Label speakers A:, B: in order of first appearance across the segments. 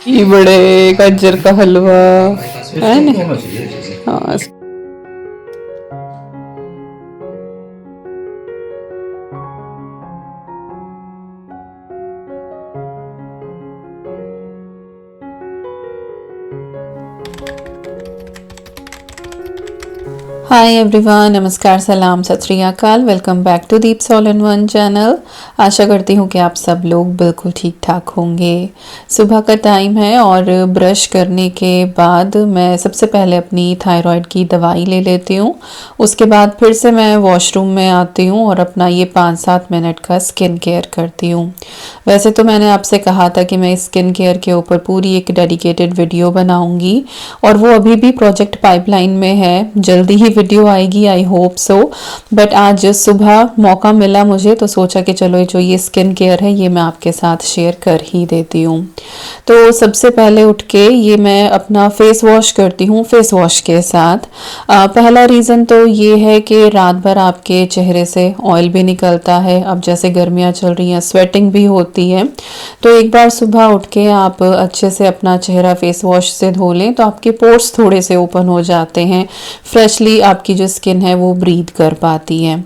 A: ये बड़े गाजर का हलवा है ना। हाँ। हाय एवरीवन, नमस्कार, सलाम, सत श्री अकाल। Welcome back to Deep's all in one channel. आशा करती हूँ कि आप सब लोग बिल्कुल ठीक ठाक होंगे। सुबह का टाइम है और ब्रश करने के बाद मैं सबसे पहले अपनी थायराइड की दवाई ले लेती हूँ। उसके बाद फिर से मैं वॉशरूम में आती हूँ और अपना ये 5-7 मिनट का स्किन केयर करती हूँ। वैसे तो मैंने आपसे कहा था कि मैं स्किन केयर के ऊपर पूरी एक डेडिकेटेड वीडियो बनाऊँगी और वो अभी भी प्रोजेक्ट पाइपलाइन में है, जल्दी ही वीडियो आएगी, आई होप सो। बट आज सुबह मौका मिला मुझे तो सोचा कि चलो जो ये स्किन केयर है ये मैं आपके साथ शेयर कर ही देती हूँ। तो सबसे पहले उठ के ये मैं अपना फेस वॉश करती हूँ फेस वॉश के साथ। पहला रीज़न तो ये है कि रात भर आपके चेहरे से ऑयल भी निकलता है। अब जैसे गर्मियाँ चल रही हैं, स्वेटिंग भी होती है, तो एक बार सुबह उठ के आप अच्छे से अपना चेहरा फेस वॉश से धो लें तो आपके पोर्स थोड़े से ओपन हो जाते हैं, फ्रेशली आपकी जो स्किन है वो ब्रीथ कर पाती है।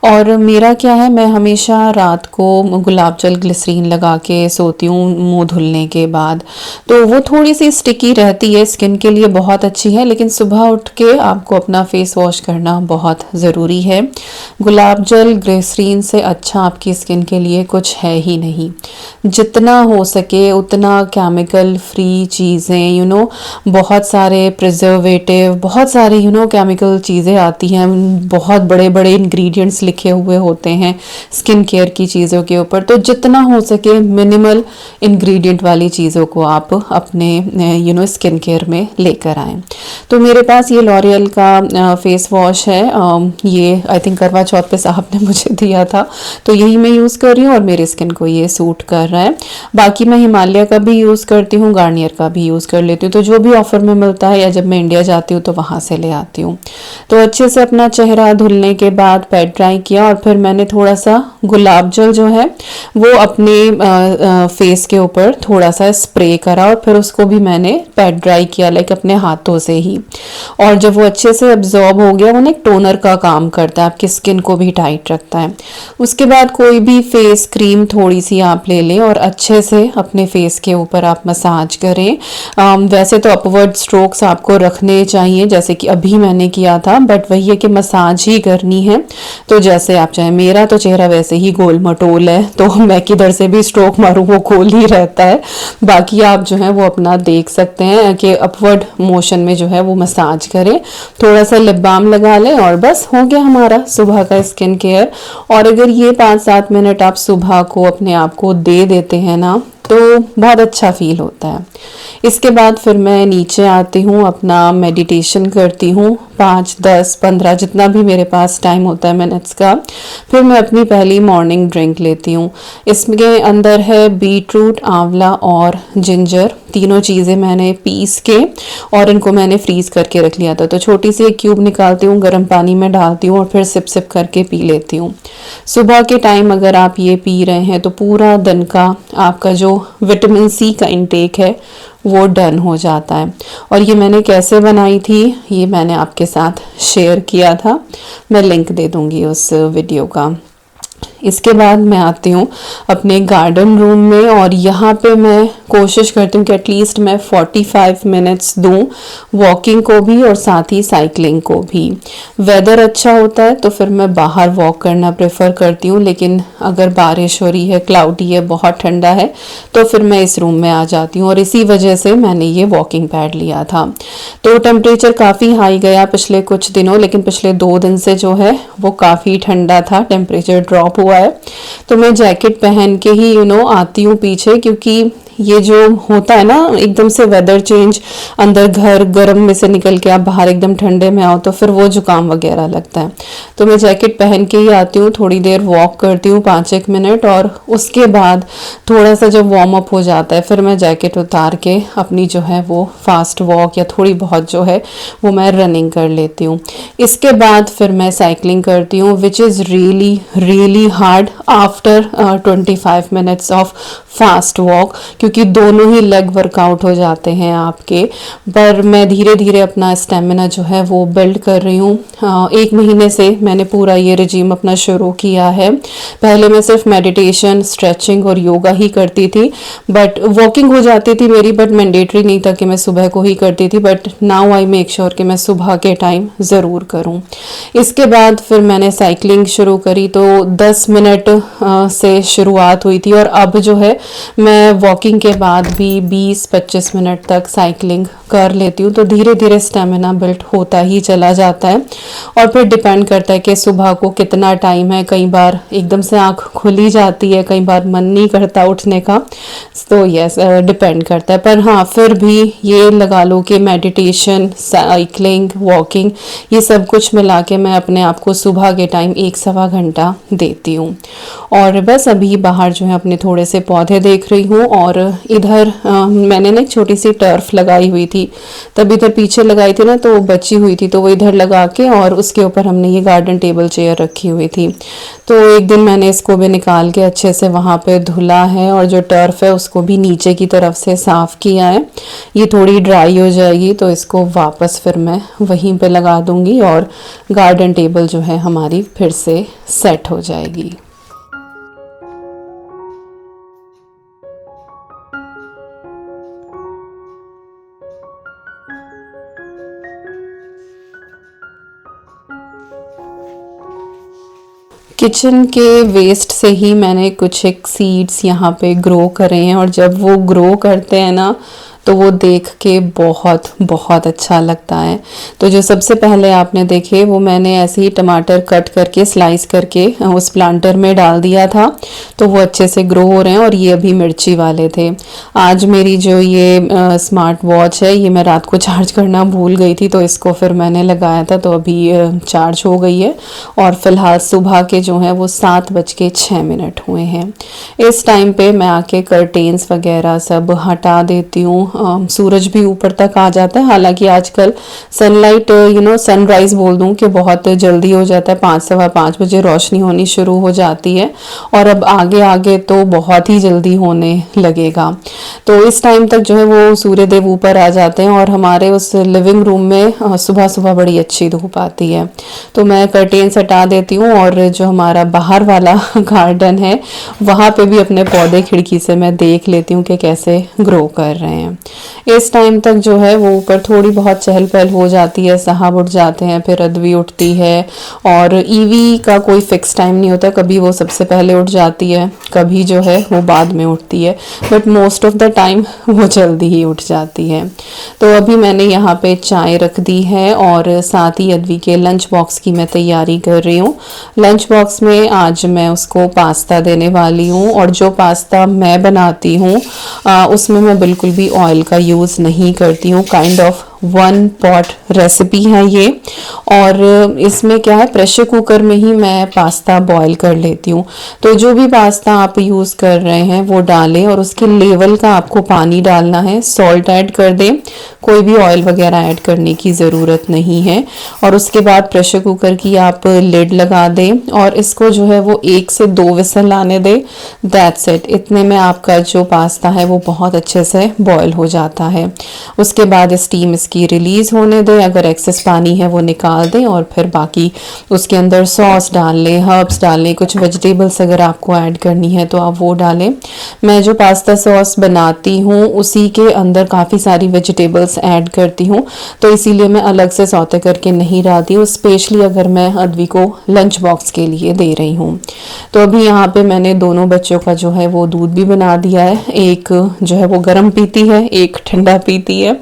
A: और मेरा क्या है, मैं हमेशा रात को गुलाब जल ग्लिसरीन लगा के सोती हूँ मुंह धुलने के बाद, तो वो थोड़ी सी स्टिकी रहती है, स्किन के लिए बहुत अच्छी है। लेकिन सुबह उठ के आपको अपना फेस वॉश करना बहुत ज़रूरी है। गुलाब जल ग्लिसरीन से अच्छा आपकी स्किन के लिए कुछ है ही नहीं। जितना हो सके उतना केमिकल फ्री चीज़ें, बहुत सारे प्रिजर्वेटिव, बहुत सारे केमिकल चीज़ें आती हैं, बहुत बड़े बड़े इंग्रेडिएंट्स लिखे हुए होते हैं स्किन केयर की चीज़ों के ऊपर। तो जितना हो सके मिनिमल इंग्रेडिएंट वाली चीज़ों को आप अपने स्किन केयर में लेकर आएँ। तो मेरे पास ये लॉरियल का फेस वॉश है। ये आई थिंक करवा चौथ पे साहब ने मुझे दिया था, तो यही मैं यूज़ कर रही हूँ और मेरी स्किन को ये सूट कर रहा है। बाकी मैं हिमालय का भी यूज़ करती हूँ, गार्नियर का भी यूज़ कर लेती हूँ, तो जो भी ऑफर में मिलता है या जब मैं इंडिया जाती हूँ तो वहाँ से ले आती हूँ। तो अच्छे से अपना चेहरा धुलने के बाद पैड ड्राई किया और फिर मैंने थोड़ा सा गुलाब जल जो है वो अपने फेस के ऊपर थोड़ा सा स्प्रे करा और फिर उसको भी मैंने पैड ड्राई किया, लाइक अपने हाथों से ही। और जब वो अच्छे से एब्जॉर्ब हो गया, वो ना एक टोनर का काम करता है, आपकी स्किन को भी टाइट रखता है। उसके बाद कोई भी फेस क्रीम थोड़ी सी आप ले लें और अच्छे से अपने फेस के ऊपर आप मसाज करें। वैसे तो अपवर्ड स्ट्रोक्स आपको रखने चाहिए जैसे कि अभी मैंने किया था, बट वही है कि मसाज ही करनी है। तो जैसे आप चाहें, मेरा तो चेहरा वैसे ही गोल मटोल है, तो मैं किधर से भी स्ट्रोक मारूं वो गोल ही रहता है। बाकी आप जो है वो अपना देख सकते हैं कि अपवर्ड मोशन में जो है वो मसाज करें, थोड़ा सा लिप बाम लगा लें और बस हो गया हमारा सुबह का स्किन केयर। और अगर ये 5-7 मिनट आप सुबह को अपने आप को दे देते हैं ना, तो बहुत अच्छा फील होता है। इसके बाद फिर मैं नीचे आती हूँ, अपना मेडिटेशन करती हूँ 5-10-15 जितना भी मेरे पास टाइम होता है मिनट्स का। फिर मैं अपनी पहली मॉर्निंग ड्रिंक लेती हूँ। इसके अंदर है बीट रूट, आंवला और जिंजर, तीनों चीज़ें मैंने पीस के और इनको मैंने फ्रीज करके रख लिया था। तो छोटी सी एक क्यूब निकालती हूँ, गर्म पानी में डालती हूँ और फिर सिप सिप करके पी लेती हूँ। सुबह के टाइम अगर आप ये पी रहे हैं तो पूरा दिन का आपका जो विटामिन सी का इंटेक है वो डन हो जाता है। और ये मैंने कैसे बनाई थी ये मैंने आपके साथ शेयर किया था, मैं लिंक दे दूँगी उस वीडियो का। इसके बाद मैं आती हूँ अपने गार्डन रूम में और यहाँ पे मैं कोशिश करती हूँ कि एटलीस्ट मैं 45 मिनट्स दूँ वॉकिंग को भी और साथ ही साइकिलिंग को भी। वेदर अच्छा होता है तो फिर मैं बाहर वॉक करना प्रेफर करती हूँ, लेकिन अगर बारिश हो रही है, क्लाउडी है, बहुत ठंडा है, तो फिर मैं इस रूम में आ जाती हूँ। और इसी वजह से मैंने ये वॉकिंग पैड लिया था। तो टेम्परेचर काफ़ी हाई गया पिछले कुछ दिनों, लेकिन पिछले 2 दिन से जो है वो काफ़ी ठंडा था, टेम्परेचर ड्रॉप हुआ है। तो मैं जैकेट पहन के ही आती हूँ पीछे, क्योंकि ये जो होता है ना एकदम से वेदर चेंज, अंदर घर गर्म में से निकल के आप बाहर एकदम ठंडे में आओ तो फिर वो जुकाम वगैरह लगता है। तो मैं जैकेट पहन के ही आती हूँ, थोड़ी देर वॉक करती हूँ 5-1 मिनट और उसके बाद थोड़ा सा जब वार्म अप हो जाता है फिर मैं जैकेट उतार के अपनी जो है वो फास्ट वॉक या थोड़ी बहुत जो है वो मैं रनिंग कर लेती हूँ। इसके बाद फिर मैं साइकिलिंग करती हूँ, which is really really hard after 25 minutes of fast walk, क्योंकि दोनों ही लेग वर्कआउट हो जाते हैं आपके। पर मैं धीरे धीरे अपना स्टेमिना जो है वो बिल्ड कर रही हूँ। 1 महीने से मैंने पूरा ये रिजीम अपना शुरू किया है। पहले मैं सिर्फ मेडिटेशन, स्ट्रेचिंग और योगा ही करती थी, बट वॉकिंग हो जाती थी मेरी, बट मैंडेटरी नहीं था कि मैं सुबह को ही करती थी। But now I make sure कि मैं सुबह के टाइम ज़रूर करूँ। इसके बाद फिर मैंने साइकिलिंग शुरू करी, तो 10 मिनट से शुरुआत हुई थी, और अब जो है मैं वॉकिंग के बाद भी 20-25 मिनट तक साइकिलिंग कर लेती हूँ। तो धीरे धीरे स्टेमिना बिल्ड होता ही चला जाता है, और फिर डिपेंड करता है कि सुबह को कितना टाइम है। कई बार एकदम से आँख खुली जाती है, कई बार मन नहीं करता उठने का। तो यस, डिपेंड करता है। पर हाँ, फिर भी ये लगा लो कि मेडिटेशन, साइकिलिंग, वॉकिंग, ये सब कुछ मिला के मैं अपने आप को सुबह के टाइम 1-1.25 घंटा देती हूँ। और बस अभी बाहर जो है अपने थोड़े से पौधे देख रही हूँ, और इधर मैंने ना एक छोटी सी टर्फ लगाई हुई थी, तब इधर पीछे लगाई थी ना, तो बची हुई थी, तो वो इधर लगा के और उसके ऊपर हमने ये गार्डन टेबल चेयर रखी हुई थी। तो एक दिन मैंने इसको भी निकाल के अच्छे से वहाँ पे धुला है, और जो टर्फ है उसको भी नीचे की तरफ से साफ़ किया है। ये थोड़ी ड्राई हो जाएगी तो इसको वापस फिर मैं वहीं पे लगा दूंगी, और गार्डन टेबल जो है हमारी फिर से सेट हो जाएगी। किचन के वेस्ट से ही मैंने कुछ एक सीड्स यहाँ पे ग्रो करे हैं, और जब वो ग्रो करते हैं ना, तो वो देख के बहुत बहुत अच्छा लगता है। तो जो सबसे पहले आपने देखे, वो मैंने ऐसे ही टमाटर कट करके स्लाइस करके उस प्लांटर में डाल दिया था, तो वो अच्छे से ग्रो हो रहे हैं। और ये अभी मिर्ची वाले थे। आज मेरी जो ये स्मार्ट वॉच है, ये मैं रात को चार्ज करना भूल गई थी, तो इसको फिर मैंने लगाया था, तो अभी चार्ज हो गई है। और फिलहाल सुबह के जो हैं वो 7:06 हुए हैं। इस टाइम पे मैं आके कर्टेन्स वगैरह सब हटा देती हूँ। सूरज भी ऊपर तक आ जाता है, हालांकि आजकल सनलाइट सनराइज बोल दूं कि बहुत जल्दी हो जाता है, 5-5:15 बजे रोशनी होनी शुरू हो जाती है, और अब आगे आगे तो बहुत ही जल्दी होने लगेगा। तो इस टाइम तक जो है वो सूर्य देव ऊपर आ जाते हैं, और हमारे उस लिविंग रूम में सुबह सुबह बड़ी अच्छी धूप आती है। तो मैं कर्टेन्स हटा देती हूँ, और जो हमारा बाहर वाला गार्डन है वहाँ पे भी अपने पौधे खिड़की से मैं देख लेती हूँ कि कैसे ग्रो कर रहे हैं। इस टाइम तक जो है वो ऊपर थोड़ी बहुत चहल पहल हो जाती है, साहब उठ जाते हैं, फिर अदवी उठती है, और ईवी का कोई फिक्स टाइम नहीं होता, कभी वो सबसे पहले उठ जाती है, कभी जो है वो बाद में उठती है, but most of the time वो जल्दी ही उठ जाती है। तो अभी मैंने यहाँ पे चाय रख दी है, और साथ ही अदवी के लंच बॉक्स की मैं तैयारी कर रही हूँ। लंच बॉक्स में आज मैं उसको पास्ता देने वाली हूँ, और जो पास्ता मैं बनाती हूँ उसमें मैं बिल्कुल भी ऑयल का यूज़ नहीं करती हूँ। काइंड ऑफ 1 पॉट रेसिपी है ये, और इसमें क्या है, प्रेशर कुकर में ही मैं पास्ता बॉईल कर लेती हूँ। तो जो भी पास्ता आप यूज़ कर रहे हैं वो डालें, और उसके लेवल का आपको पानी डालना है, सॉल्ट ऐड कर दें, कोई भी ऑयल वगैरह ऐड करने की ज़रूरत नहीं है। और उसके बाद प्रेशर कुकर की आप लिड लगा दें, और इसको जो है वो 1 से 2 विसल आने दें। That's it. इतने में आपका जो पास्ता है वो बहुत अच्छे से बॉईल हो जाता है। उसके बाद स्टीम इसकी रिलीज़ होने दें, अगर एक्सेस पानी है वो निकाल दें, और फिर बाकी उसके अंदर सॉस डाल लें, हर्ब्स डाल लें, कुछ वेजिटेबल्स अगर आपको ऐड करनी है तो आप वो डालें। मैं जो पास्ता सॉस बनाती हूँ उसी के अंदर काफ़ी सारी वेजिटेबल्स ऐड करती हूँ, तो इसीलिए मैं अलग से सौते करके नहीं डालती हूँ, स्पेशली अगर मैं अदवी को लंच बॉक्स के लिए दे रही हूँ। तो अभी यहाँ पे मैंने दोनों बच्चों का जो है वो दूध भी बना दिया है, एक जो है वो गर्म पीती है, एक ठंडा पीती है।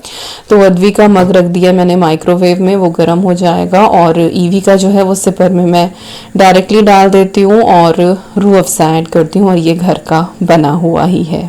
A: तो अदवी का मग रख दिया मैंने माइक्रोवेव में, वो गर्म हो जाएगा, और ईवी का जो है वो सिपर में मैं डायरेक्टली डाल देती हूँ, और रूह अफ़ज़ा ऐड करती हूँ, और ये घर का बना हुआ ही है।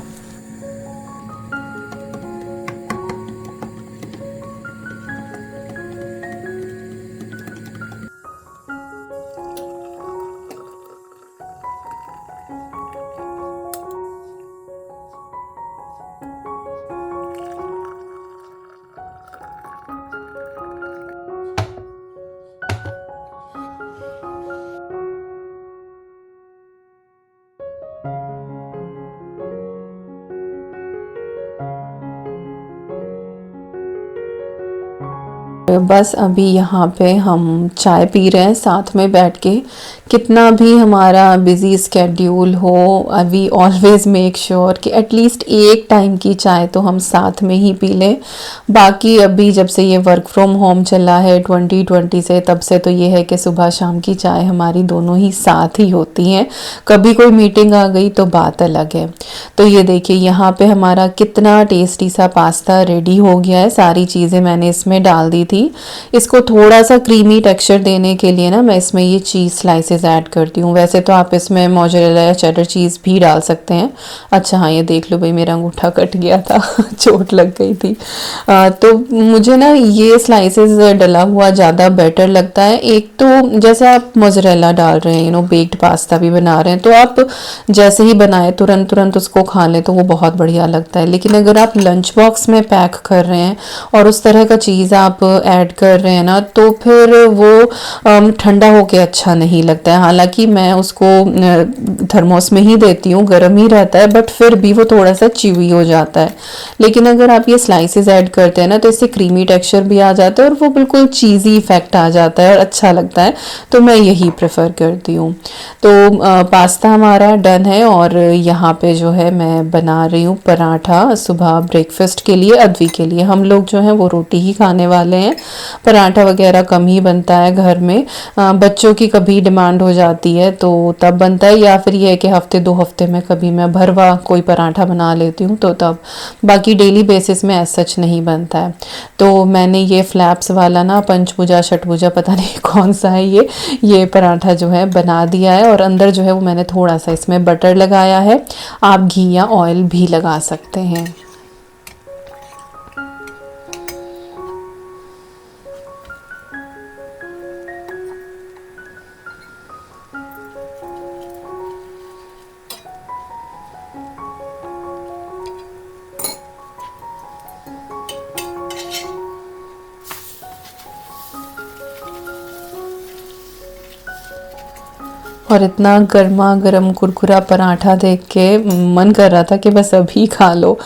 A: बस अभी यहाँ पे हम चाय पी रहे हैं साथ में बैठ के। कितना भी हमारा बिजी स्केड्यूल हो, वी ऑलवेज मेक श्योर कि एटलीस्ट एक टाइम की चाय तो हम साथ में ही पी लें। बाकी अभी जब से ये वर्क फ्रॉम होम चला है 2020 से, तब से तो ये है कि सुबह शाम की चाय हमारी दोनों ही साथ ही होती हैं। कभी कोई मीटिंग आ गई तो बात अलग है। तो ये देखिए यहाँ पे हमारा कितना टेस्टी सा पास्ता रेडी हो गया है। सारी चीज़ें मैंने इसमें डाल दी थी। इसको थोड़ा सा क्रीमी टेक्सचर देने के लिए ना मैं इसमें ये चीज़ स्लाइसेस ऐड करती हूँ। वैसे तो आप इसमें मोज़रेला या चेडर चीज़ भी डाल सकते हैं। अच्छा हाँ, ये देख लो भाई, मेरा अंगूठा कट गया था चोट लग गई थी। तो मुझे ना ये स्लाइसेस डला हुआ ज़्यादा बेटर लगता है। एक तो जैसे आप मोज़रेला डाल रहे हैं, बेक्ड पास्ता भी बना रहे हैं, तो आप जैसे ही बनाए तुरंत तुरंत उसको खा लें तो वो बहुत बढ़िया लगता है। लेकिन अगर आप लंच बॉक्स में पैक कर रहे हैं और उस तरह का चीज़ आप ऐड कर रहे हैं ना, तो फिर वो ठंडा होके अच्छा नहीं लगता है। हालांकि मैं उसको थर्मोस में ही देती हूँ, गर्म ही रहता है, बट फिर भी वो थोड़ा सा चिवी हो जाता है। लेकिन अगर आप ये स्लाइसेस ऐड करते हैं ना, तो इससे क्रीमी टेक्सचर भी आ जाता है और वो बिल्कुल चीज़ी इफेक्ट आ जाता है और अच्छा लगता है। तो मैं यही प्रेफर करती हूँ। तो पास्ता हमारा डन है और यहाँ पे जो है मैं बना रही हूँ पराठा सुबह ब्रेकफास्ट के लिए। अद्वी के लिए, हम लोग जो है वो रोटी ही खाने वाले हैं। पराठा वगैरह कम ही बनता है घर में। बच्चों की कभी डिमांड हो जाती है तो तब बनता है, या फिर ये है कि हफ्ते 2 हफ्ते में कभी मैं भरवा कोई पराठा बना लेती हूँ तो तब। बाकी डेली बेसिस में ऐसा सच नहीं बनता है। तो मैंने ये फ्लैप्स वाला ना पंचभुजा षटभुजा पता नहीं कौन सा है ये पराठा जो है बना दिया है। और अंदर जो है वो मैंने थोड़ा सा इसमें बटर लगाया है। आप घी या ऑयल भी लगा सकते हैं। और इतना गर्मा गर्म कुरकुरा पराठा देख के मन कर रहा था कि बस अभी खा लो।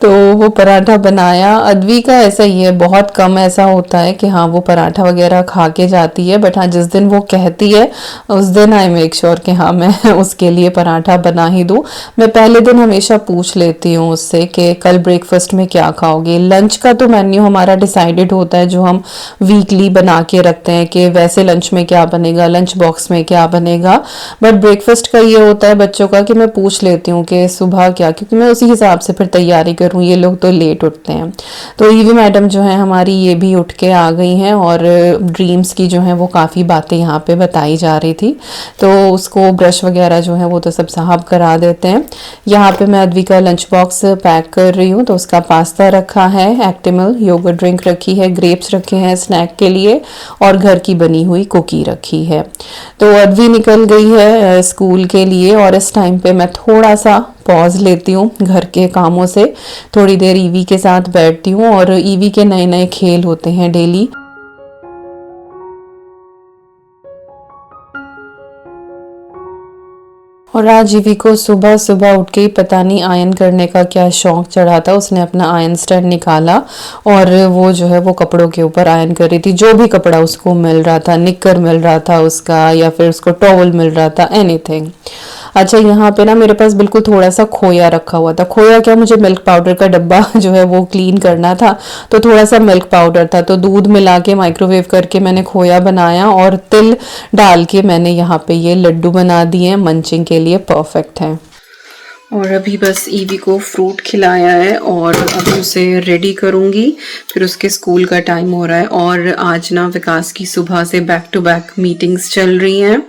A: तो वो पराठा बनाया। अद्वी का ऐसा ही है, बहुत कम ऐसा होता है कि हाँ वो पराठा वगैरह खा के जाती है, बट हाँ जिस दिन वो कहती है उस दिन आई मेक श्योर कि हाँ मैं उसके लिए पराठा बना ही दूँ। मैं पहले दिन हमेशा पूछ लेती हूँ उससे कि कल ब्रेकफास्ट में क्या खाओगे। लंच का तो मेन्यू हमारा डिसाइडेड होता है, जो हम वीकली बना के रखते हैं कि वैसे लंच में क्या बनेगा, लंच बॉक्स में क्या बनेगा। बट ब्रेकफास्ट का ये होता है बच्चों का कि मैं पूछ लेती हूँ कि सुबह क्या, क्योंकि मैं उसी हिसाब से फिर तैयारी करूँ। ये लोग तो लेट उठते हैं। तो ईवी मैडम जो है हमारी, ये भी उठ के आ गई हैं और ड्रीम्स की जो है वो काफ़ी बातें यहाँ पे बताई जा रही थी। तो उसको ब्रश वगैरह जो है वो तो सब साहब करा देते हैं। यहाँ पे मैं अद्वी का लंच बॉक्स पैक कर रही हूँ। तो उसका पास्ता रखा है, एक्टिमल योगर्ट ड्रिंक रखी है, ग्रेप्स रखे हैं स्नैक के लिए, और घर की बनी हुई कुकी रखी है। तो अद्वी निकल गई है स्कूल के लिए और इस टाइम पे मैं थोड़ा सा पॉज लेती हूँ घर के कामों से। थोड़ी देर ईवी के साथ बैठती हूँ और ईवी के नए नए खेल होते हैं डेली। और आज ईवी को सुबह सुबह उठ के ही पता नहीं आयन करने का क्या शौक चढ़ा था। उसने अपना आयन स्टैंड निकाला और वो जो है वो कपड़ों के ऊपर आयन कर रही थी। जो भी कपड़ा उसको मिल रहा था, निक्कर मिल रहा था उसका, या फिर उसको टॉवल मिल रहा था, एनीथिंग। अच्छा, यहाँ पे ना मेरे पास बिल्कुल थोड़ा सा खोया रखा हुआ था। खोया क्या, मुझे मिल्क पाउडर का डब्बा जो है वो क्लीन करना था, तो थोड़ा सा मिल्क पाउडर था, तो दूध मिला के माइक्रोवेव करके मैंने खोया बनाया और तिल डाल के मैंने यहाँ पे ये लड्डू बना दिए। मंचिंग के लिए परफेक्ट है। और अभी बस ईवी को फ्रूट खिलाया है और अभी उसे रेडी करूँगी, फिर उसके स्कूल का टाइम हो रहा है। और आज ना विकास की सुबह से बैक टू बैक मीटिंग्स चल रही हैं।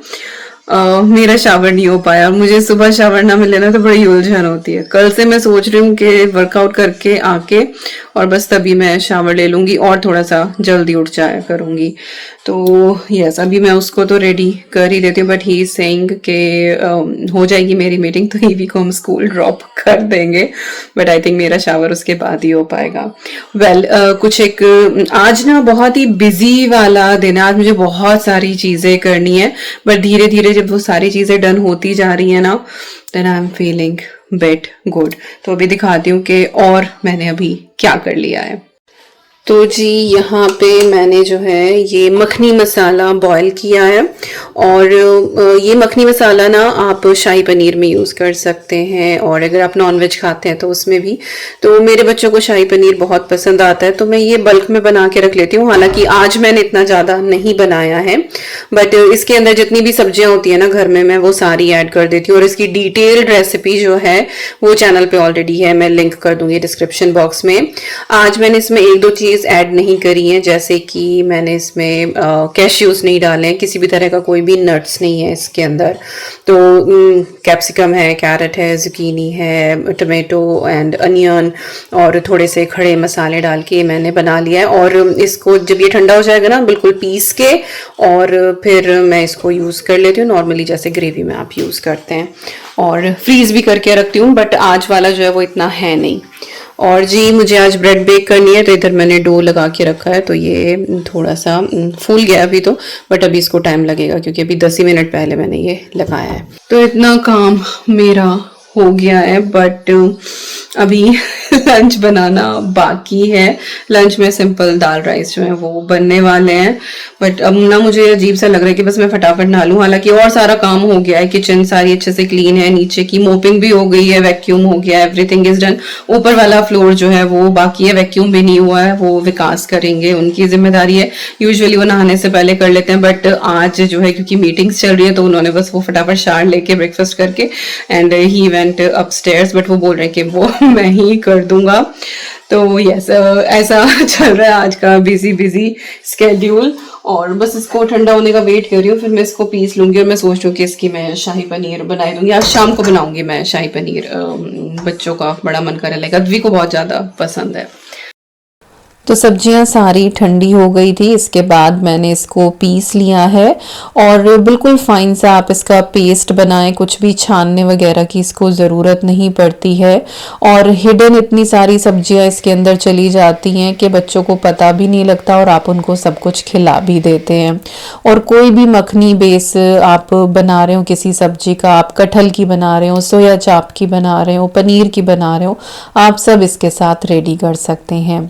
A: मेरा शावर नहीं हो पाया और मुझे सुबह शावर ना मिले ना तो बड़ी उलझन होती है। कल से मैं सोच रही हूँ कि वर्कआउट करके आके और बस तभी मैं शावर ले लूँगी और थोड़ा सा जल्दी उठ जाया करूँगी। तो यस, अभी मैं उसको तो रेडी कर ही देती हूँ, बट ही इज सेइंग कि हो जाएगी मेरी मीटिंग तो ईवी को हम स्कूल ड्रॉप कर देंगे, बट आई थिंक मेरा शावर उसके बाद ही हो पाएगा। वेल, कुछ एक आज ना बहुत ही बिजी वाला दिन है। आज मुझे बहुत सारी चीज़ें करनी है, बट धीरे धीरे जब वो सारी चीज़ें डन होती जा रही है ना, then I am feeling bit good. तो अभी दिखाती हूँ कि और मैंने अभी क्या कर लिया है। तो जी यहाँ पे मैंने जो है ये मखनी मसाला बॉईल किया है और ये मखनी मसाला ना आप शाही पनीर में यूज़ कर सकते हैं और अगर आप नॉनवेज खाते हैं तो उसमें भी। तो मेरे बच्चों को शाही पनीर बहुत पसंद आता है तो मैं ये बल्क में बना के रख लेती हूँ। हालांकि आज मैंने इतना ज़्यादा नहीं बनाया है, बट इसके अंदर जितनी भी सब्जियां होती है ना घर में, मैं वो सारी ऐड कर देती हूँ। और इसकी डिटेल्ड रेसिपी जो है वो चैनल पे ऑलरेडी है, मैं लिंक कर दूंगी डिस्क्रिप्शन बॉक्स में। आज मैंने इसमें एक दो चीज़ ऐड नहीं करी है, जैसे कि मैंने इसमें कैश्यूज नहीं डाले हैं, किसी भी तरह का कोई भी नट्स नहीं है इसके अंदर। तो कैप्सिकम है, कैरेट है, जुकीनी है, टमाटो एंड अनियन और थोड़े से खड़े मसाले डाल के मैंने बना लिया है। और इसको जब ये ठंडा हो जाएगा ना बिल्कुल पीस के, और फिर मैं इसको यूज़ कर लेती हूँ नॉर्मली जैसे ग्रेवी में आप यूज़ करते हैं, और फ्रीज भी करके रखती हूँ। बट आज वाला जो है वो इतना है नहीं। और जी मुझे आज ब्रेड बेक करनी है, तो इधर मैंने डो लगा के रखा है, तो ये थोड़ा सा फूल गया अभी तो, बट अभी इसको टाइम लगेगा क्योंकि अभी 10 ही मिनट पहले मैंने ये लगाया है। तो इतना काम मेरा हो गया है, बट अभी लंच बनाना बाकी है। लंच में सिंपल दाल राइस जो है वो बनने वाले हैं, बट अब ना मुझे अजीब सा लग रहा है कि बस मैं फटाफट नहा लूं। हालांकि और सारा काम हो गया है, किचन सारी अच्छे से क्लीन है, नीचे की मोपिंग भी हो गई है, वैक्यूम हो गया है, एवरीथिंग इज डन। ऊपर वाला फ्लोर जो है वो बाकी है, वैक्यूम भी नहीं हुआ है, वो विकास करेंगे, उनकी जिम्मेदारी है। यूजुअली वो नहाने से पहले कर लेते हैं, बट आज जो है क्योंकि मीटिंग्स चल रही है तो उन्होंने बस वो फटाफट शार लेके ब्रेकफास्ट करके and he went upstairs, but वो बोल रहे हैं कि वो मैं ही कर दूंगा। तो यस ऐसा चल रहा है आज का बिजी स्केड्यूल। और बस इसको ठंडा होने का वेट कर रही हूँ, फिर मैं इसको पीस लूंगी। और मैं सोच रही हूँ कि इसकी मैं शाही पनीर बनाई दूंगी, आज शाम को बनाऊंगी मैं शाही पनीर। बच्चों का बड़ा मन कर रहा है, अद्वी को बहुत ज़्यादा पसंद है। तो सब्जियां सारी ठंडी हो गई थी, इसके बाद मैंने इसको पीस लिया है और बिल्कुल फाइन सा आप इसका पेस्ट बनाएं, कुछ भी छानने वगैरह की इसको ज़रूरत नहीं पड़ती है। और हिडन इतनी सारी सब्जियां इसके अंदर चली जाती हैं कि बच्चों को पता भी नहीं लगता और आप उनको सब कुछ खिला भी देते हैं। और कोई भी मखनी बेस आप बना रहे हो किसी सब्जी का, आप कटहल की बना रहे हो, सोया चाप की बना रहे हो, पनीर की बना रहे हो, आप सब इसके साथ रेडी कर सकते हैं।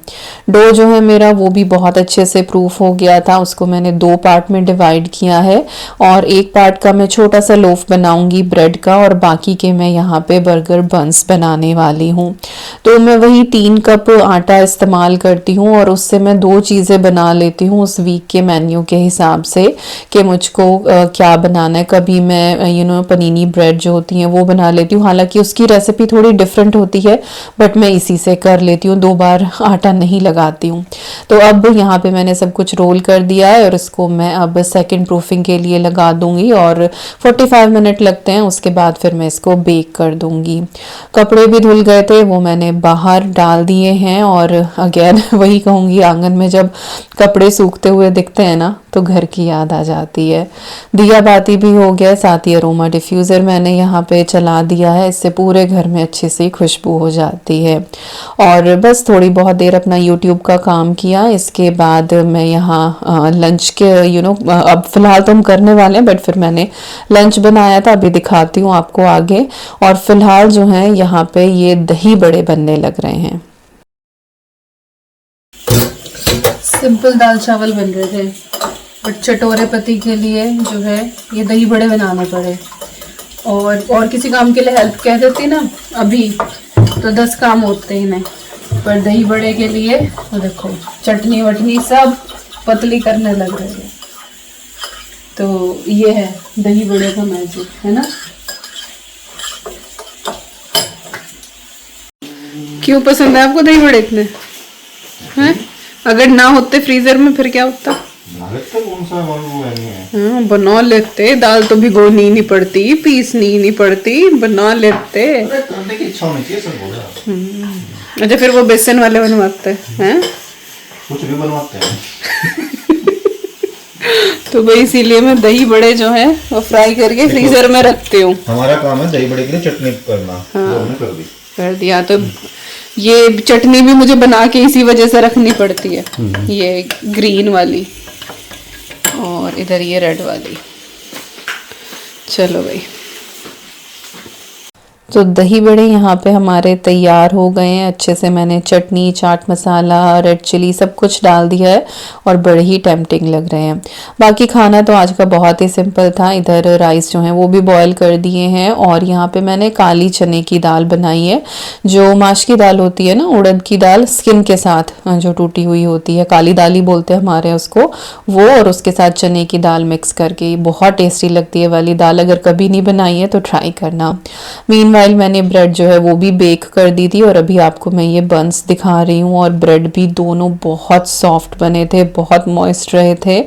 A: डो जो है मेरा वो भी बहुत अच्छे से प्रूफ हो गया था, उसको मैंने 2 पार्ट में डिवाइड किया है और एक पार्ट का मैं छोटा सा लोफ बनाऊंगी ब्रेड का, और बाकी के मैं यहाँ पे बर्गर बंस बनाने वाली हूँ। तो मैं वही 3 कप आटा इस्तेमाल करती हूँ और उससे मैं 2 चीज़ें बना लेती हूँ उस वीक के मेन्यू के हिसाब से कि मुझको क्या बनाना है। कभी मैं पनीनी ब्रेड जो होती हैं वो बना लेती हूँ, हालांकि उसकी रेसिपी थोड़ी डिफरेंट होती है, बट मैं इसी से कर लेती हूँ, 2 बार आटा नहीं लगाती हूँ। तो अब यहाँ पे मैंने सब कुछ रोल कर दिया है और इसको मैं अब सेकंड प्रूफिंग के लिए लगा दूंगी और 45 मिनट लगते हैं, उसके बाद फिर मैं इसको बेक कर दूंगी। कपड़े भी धुल गए थे, वो मैंने बाहर डाल दिए हैं। और अगेन वही कहूँगी, आंगन में जब कपड़े सूखते हुए दिखते हैं ना तो घर की याद आ जाती है। दिया बाती भी हो गया, साथ ही अरोमा डिफ्यूज़र मैंने यहाँ पे चला दिया है, इससे पूरे घर में अच्छी सी खुशबू हो जाती है। और बस थोड़ी बहुत देर अपना यूट्यूब का काम किया, इसके बाद मैं यहाँ लंच के अब फिलहाल तो हम करने वाले हैं, बट फिर मैंने लंच बनाया था, अभी दिखाती हूँ आपको आगे। और फिलहाल जो है यहाँ पे ये दही बड़े बनने लग रहे हैं। सिंपल दाल चावल बन रहे थे, बट चटोरे पति के लिए जो है ये दही बड़े बनाने पड़े। और किसी काम के लिए हेल्प कह देती ना अभी तो 10 काम होते ही नहीं, पर दही बड़े के लिए तो देखो चटनी वटनी सब पतली करने लग रही है। तो ये है दही बड़े का मैजिक, है ना। क्यों पसंद है आपको दही बड़े इतने हैं? अगर ना होते फ्रीजर में फिर क्या होता? हाँ बना लेते, दाल तो भिगोनी नहीं पड़ती, पीसनी नहीं पड़ती, बना लेते। अच्छा फिर वो बेसन वाले बनवाते हैं,
B: कुछ भी बनवाते हैं।
A: तो भाई इसीलिए मैं दही बड़े जो है वो फ्राई करके फ्रीजर में रखती हूँ।
B: हमारा काम है दही बड़े के लिए चटनी करना। हाँ,
A: कर दिया। तो ये चटनी भी मुझे बना के इसी वजह से रखनी पड़ती है, ये ग्रीन वाली और इधर ये रेड वाली। चलो भाई, तो दही बड़े यहाँ पे हमारे तैयार हो गए हैं। अच्छे से मैंने चटनी, चाट मसाला, रेड चिली सब कुछ डाल दिया है और बड़े ही टेम्पटिंग लग रहे हैं। बाकी खाना तो आज का बहुत ही सिंपल था। इधर राइस जो है वो भी बॉईल कर दिए हैं और यहाँ पे मैंने काली चने की दाल बनाई है। जो माश की दाल होती है ना, उड़द की दाल स्किन के साथ जो टूटी हुई होती है, काली दाल ही बोलते हैं हमारे उसको, वो और उसके साथ चने की दाल मिक्स करके बहुत टेस्टी लगती है वाली दाल। अगर कभी नहीं बनाई है तो ट्राई करना। मीनवाइल मैंने ब्रेड जो है वो भी बेक कर दी थी और अभी आपको मैं ये बंस दिखा रही हूँ। और ब्रेड भी दोनों बहुत सॉफ्ट बने थे, बहुत मॉइस्ट रहे थे।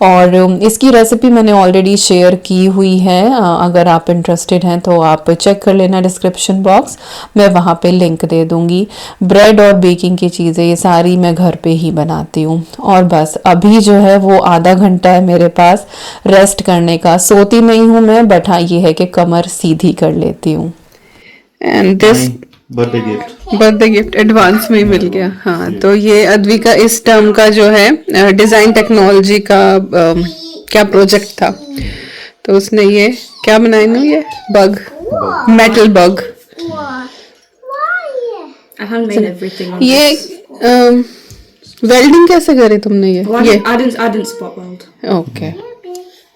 A: और इसकी रेसिपी मैंने ऑलरेडी शेयर की हुई है। अगर आप इंटरेस्टेड हैं तो आप चेक कर लेना डिस्क्रिप्शन बॉक्स, मैं वहाँ पे लिंक दे दूँगी। ब्रेड और बेकिंग की चीज़ें ये सारी मैं घर पे ही बनाती हूँ। और बस अभी जो है वो आधा घंटा है मेरे पास रेस्ट करने का। सोती नहीं हूँ मैं, बट हाँ ये है कि कमर सीधी कर लेती हूँ। And this birthday gift advance में ही मिल गया। हाँ, तो ये अद्वी का इस टर्म का जो है डिजाइन टेक्नोलॉजी का क्या प्रोजेक्ट था, तो उसने ये क्या बनाया ना, ये बग, मेटल बग। ये वेल्डिंग कैसे करे तुमने ये?
C: Well, I didn't spot weld.
A: Okay,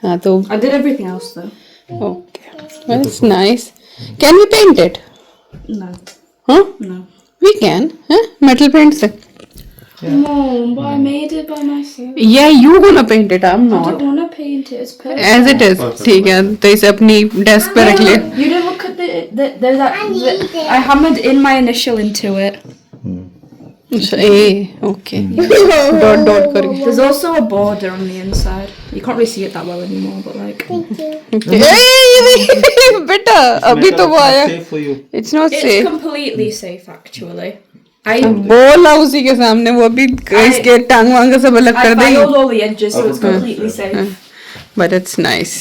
A: हाँ तो
C: I did everything else though.
A: Okay, that's nice. Can we paint it?
C: No.
A: Huh?
C: No.
A: We can. Huh? Metal paint से.
C: Mom, but I made it by myself.
A: Yeah, you gonna paint it. I'm
C: I
A: not.
C: don't want to paint it. It's perfect.
A: As it is. ठीक है, तो इसे अपनी desk पे रख ले.
C: You didn't look at there's that. I hammered in my initial into it.
A: Okay. Dot dot करके.
C: There's also a border on the inside. You can't really see it that well anymore, but like.
A: बेटा अभी तो वो आया. It's not
C: It's
A: safe.
C: completely safe actually.
A: बोला उसी के सामने, वो भी इसके टांग वांग सब अलग कर
C: I
A: देगी.
C: filed all the edges, so it's completely safe.
A: But it's nice.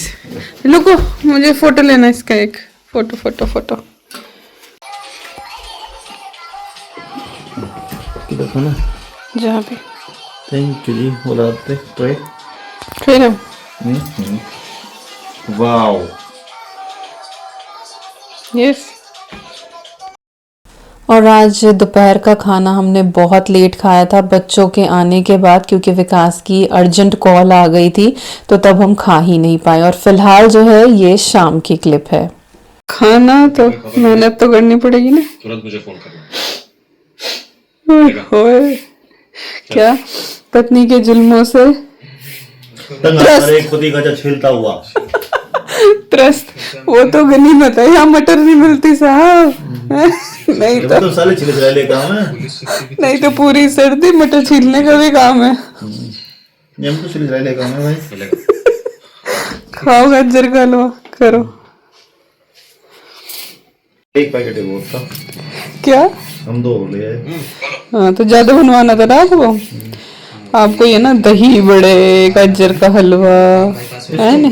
A: रुको, मुझे फोटो लेना इसका एक. फोटो.
B: देखो ना,
A: जहाँ पे.
B: थैंक यू जी, बोलाते ट्रे।
A: फिर
B: वाओ,
A: यस। और आज दोपहर का खाना हमने बहुत लेट खाया था बच्चों के आने के बाद, क्योंकि विकास की अर्जेंट कॉल आ गई थी, तो तब हम खा ही नहीं पाए। और फिलहाल जो है ये शाम की क्लिप है। खाना तो मेहनत तो करनी पड़ेगी ना।
B: तुरंत मुझे फोन करना।
A: होए, क्या पत्नी के जुल्मों से
B: एक पति का जो छिलता हुआ
A: त्रस्त, वो तो गनीमत है, यहाँ मटर नहीं मिलती साहब। नहीं तो
B: साले छिले छिले काम है,
A: नहीं तो पूरी सर्दी मटर छीलने का भी काम है।
B: ये हम तो छिले छिले काम है भाई।
A: खाओ गाजर का हलवा करो।
B: एक पैकेट है वो का,
A: क्या
B: हम दो ले आए।
A: हाँ तो ज्यादा बनवाना था ना आपको ये ना, दही बड़े, गाजर का हलवा है ना।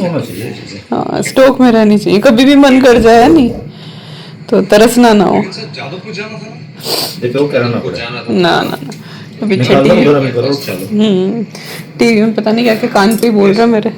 A: हाँ, स्टॉक में रहनी चाहिए, कभी भी मन कर जाए नहीं तो तरसना ना हो।
B: देखो करना पड़ेगा
A: ना अभी टीवी में पता नहीं क्या कान पे बोल रहा मेरे।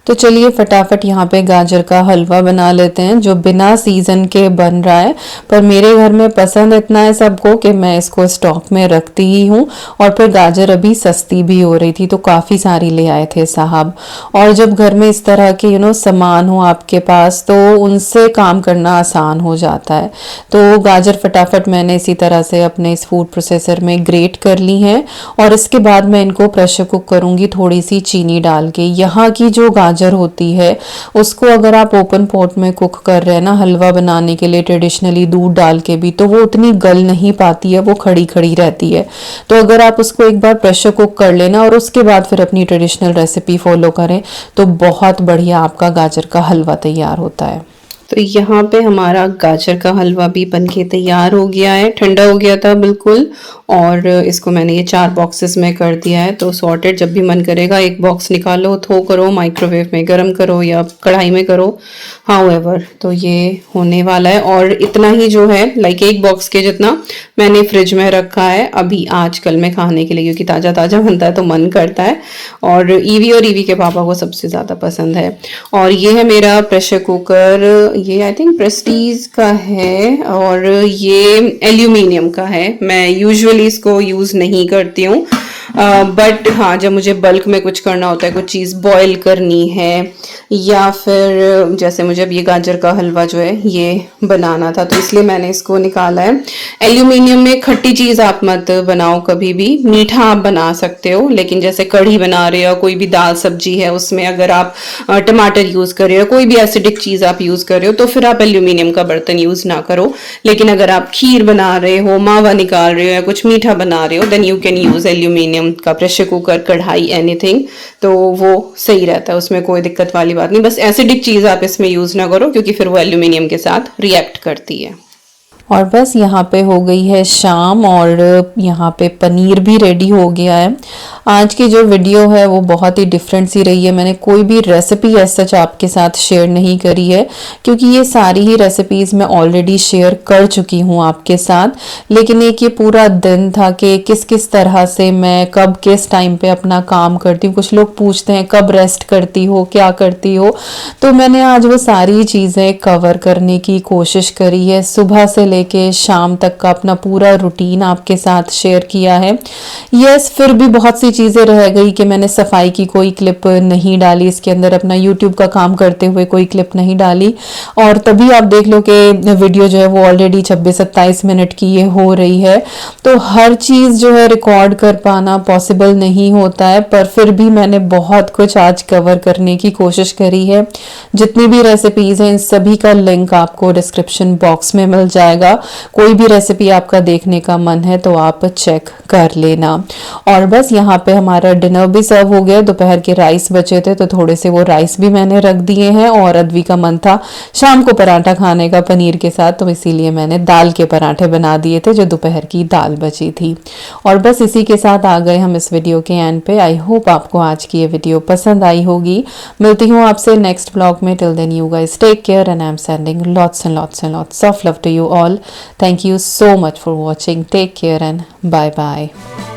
A: तो चलिए फटाफट यहाँ पे गाजर का हलवा बना लेते हैं, जो बिना सीजन के बन रहा है, पर मेरे घर में पसंद इतना है सबको कि मैं इसको स्टॉक में रखती ही हूँ। और फिर गाजर अभी सस्ती भी हो रही थी तो काफ़ी सारी ले आए थे साहब। और जब घर में इस तरह के सामान हो आपके पास तो उनसे काम करना आसान हो जाता है। तो गाजर फटाफट मैंने इसी तरह से अपने इस फूड प्रोसेसर में ग्रेट कर ली हैं और इसके बाद मैं इनको प्रेशर कुक करूँगी थोड़ी सी चीनी डाल के। यहाँ की जो गाजर होती है उसको अगर आप ओपन पॉट में कुक कर रहे हैं ना हलवा बनाने के लिए ट्रेडिशनली दूध डाल के भी, तो वो उतनी गल नहीं पाती है, वो खड़ी खड़ी रहती है। तो अगर आप उसको एक बार प्रेशर कुक कर लेना और उसके बाद फिर अपनी ट्रेडिशनल रेसिपी फॉलो करें तो बहुत बढ़िया आपका गाजर का हलवा तैयार होता है। तो यहाँ पे हमारा गाजर का हलवा भी बनके तैयार हो गया है, ठंडा हो गया था बिल्कुल। और इसको मैंने ये 4 बॉक्सेस में कर दिया है। तो सॉर्टेड, जब भी मन करेगा एक बॉक्स निकालो, थो करो, माइक्रोवेव में गर्म करो या कढ़ाई में करो, हाउएवर। तो ये होने वाला है और इतना ही जो है लाइक एक बॉक्स के जितना मैंने फ्रिज में रखा है अभी आजकल में खाने के लिए, क्योंकि ताज़ा ताज़ा बनता है तो मन करता है। और ईवी के पापा को सबसे ज़्यादा पसंद है। और ये है मेरा प्रेशर कुकर ये आई थिंक प्रेस्टीज का है और ये एल्यूमिनियम का है। मैं यूजुअली इसको यूज़ नहीं करती हूँ, बट हाँ जब मुझे बल्क में कुछ करना होता है, कुछ चीज़ बॉईल करनी है या फिर जैसे मुझे अब ये गाजर का हलवा जो है ये बनाना था, तो इसलिए मैंने इसको निकाला है। एल्यूमिनियम में खट्टी चीज़ आप मत बनाओ कभी भी, मीठा आप बना सकते हो, लेकिन जैसे कढ़ी बना रहे हो, कोई भी दाल सब्जी है उसमें अगर आप टमाटर यूज़ कर रहे हो, कोई भी एसिडिक चीज़ आप यूज़ कर रहे हो, तो फिर आप एल्यूमिनियम का बर्तन यूज़ ना करो। लेकिन अगर आप खीर बना रहे हो, मावा निकाल रहे हो या कुछ मीठा बना रहे हो, then you can use aluminium का, प्रेशर कुकर, कढ़ाई, एनीथिंग, तो वो सही रहता है, उसमें कोई दिक्कत वाली बात नहीं। बस एसिडिक चीज़ आप इसमें यूज़ ना करो क्योंकि फिर वो एल्यूमिनियम के साथ रिएक्ट करती है। और बस यहाँ पे हो गई है शाम और यहाँ पे पनीर भी रेडी हो गया है। आज की जो वीडियो है वो बहुत ही डिफरेंट सी रही है। मैंने कोई भी रेसिपी एज सच आपके साथ शेयर नहीं करी है क्योंकि ये सारी ही रेसिपीज़ मैं ऑलरेडी शेयर कर चुकी हूँ आपके साथ, लेकिन एक ये पूरा दिन था कि किस किस तरह से मैं कब किस टाइम पे अपना काम करती हूँ। कुछ लोग पूछते हैं कब रेस्ट करती हो, क्या करती हो, तो मैंने आज वो सारी चीज़ें कवर करने की कोशिश करी है। सुबह से लेके शाम तक का अपना पूरा रूटीन आपके साथ शेयर किया है। यस, फिर भी बहुत सी चीज़ें रह गई कि मैंने सफाई की कोई क्लिप नहीं डाली इसके अंदर, अपना यूट्यूब का काम करते हुए कोई क्लिप नहीं डाली, और तभी आप देख लो कि वीडियो जो है वो ऑलरेडी 26-27 मिनट की ये हो रही है। तो हर चीज़ जो है रिकॉर्ड कर पाना पॉसिबल नहीं होता है, पर फिर भी मैंने बहुत कुछ आज कवर करने की कोशिश करी है। जितनी भी रेसिपीज़ हैं इन सभी का लिंक आपको डिस्क्रिप्शन बॉक्स में मिल जाएगा। कोई भी रेसिपी आपका देखने का मन है तो आप चेक कर लेना। और बस यहाँ पे हमारा डिनर भी सर्व हो गया। दोपहर के राइस बचे थे तो थोड़े से वो राइस भी मैंने रख दिए हैं, और अद्वी का मन था शाम को पराठा खाने का पनीर के साथ, तो इसीलिए मैंने दाल के पराठे बना दिए थे जो दोपहर की दाल बची थी। और बस इसी के साथ आ गए हम इस वीडियो के एंड पे। आई होप आपको आज की ये वीडियो पसंद आई होगी। मिलती हूँ आपसे नेक्स्ट ब्लॉग में। Till then you guys take care and I am sending lots and lots and lots of love to you all. Thank you so much for watching. Take care and bye bye.